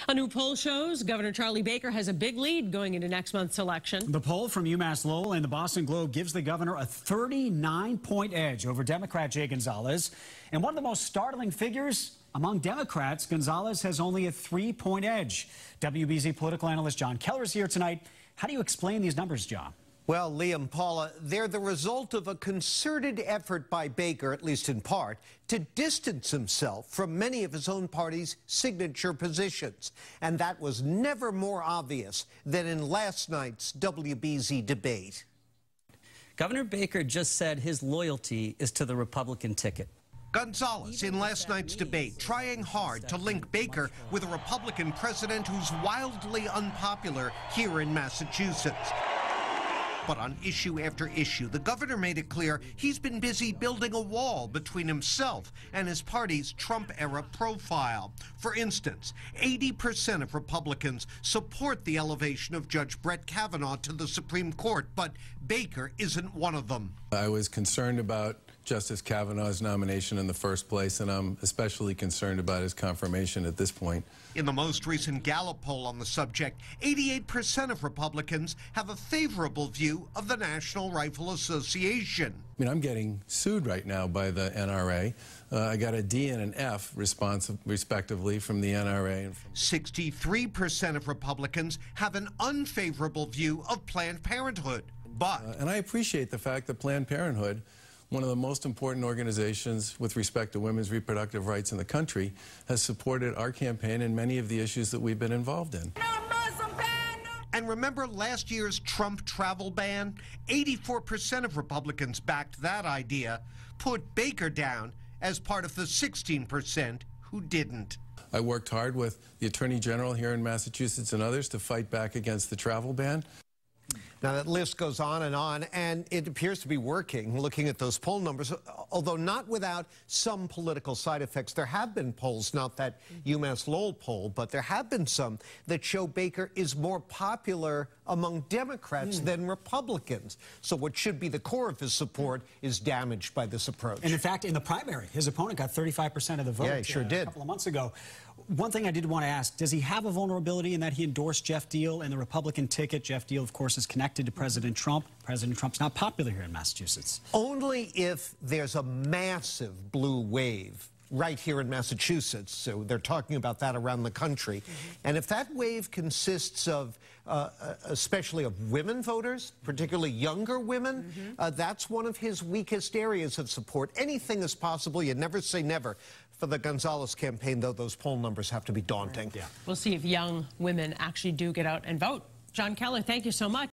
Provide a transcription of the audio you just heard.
A new poll shows Governor Charlie Baker has a big lead going into next month's election. The poll from UMass Lowell and the Boston Globe gives the governor a 39-point edge over Democrat Jay Gonzalez. And one of the most startling figures among Democrats, Gonzalez has only a 3-point edge. WBZ political analyst John Keller is here tonight. How do you explain these numbers, John? Well, Liam, Paula, they're the result of a concerted effort by Baker, at least in part, to distance himself from many of his own party's signature positions. And that was never more obvious than in last night's WBZ debate. Governor Baker just said his loyalty is to the Republican ticket. Gonzalez in last night's debate trying hard to link Baker with a Republican president who's wildly unpopular here in Massachusetts. But on issue after issue, the governor made it clear he's been busy building a wall between himself and his party's Trump-era profile. For instance, 80% of Republicans support the elevation of Judge Brett Kavanaugh to the Supreme Court, but Baker isn't one of them. I was concerned about Justice Kavanaugh's nomination in the first place, and I'm especially concerned about his confirmation at this point. In the most recent Gallup poll on the subject, 88% of Republicans have a favorable view of the National Rifle Association. I mean, I'm getting sued right now by the NRA. I got a D and an F, respectively, from the NRA. 63% of Republicans have an unfavorable view of Planned Parenthood. But and I appreciate the fact that Planned Parenthood, one of the most important organizations with respect to women's reproductive rights in the country, has supported our campaign in many of the issues that we've been involved in. And remember last year's Trump travel ban? 84% of Republicans backed that idea, put Baker down as part of the 16% who didn't. I worked hard with the Attorney General here in Massachusetts and others to fight back against the travel ban. Now, that list goes on, and it appears to be working, looking at those poll numbers, although not without some political side effects. There have been polls, not that UMass Lowell poll, but there have been some that show Baker is more popular among Democrats than Republicans. So what should be the core of his support is damaged by this approach. And in fact, in the primary, his opponent got 35% of the vote. Yeah, he sure did. A couple of months ago. One thing I did want to ask, does he have a vulnerability in that he endorsed Jeff Deal and the Republican ticket? Jeff Deal, of course, is connected to President Trump. President Trump's not popular here in Massachusetts. Only if there's a massive blue wave right here in Massachusetts. So they're talking about that around the country. And if that wave consists of, especially of women voters, particularly younger women, that's one of his weakest areas of support. Anything is possible. You never say never. For the Gonzalez campaign, though, those poll numbers have to be daunting. Yeah. We'll see if young women actually do get out and vote. John Keller, thank you so much.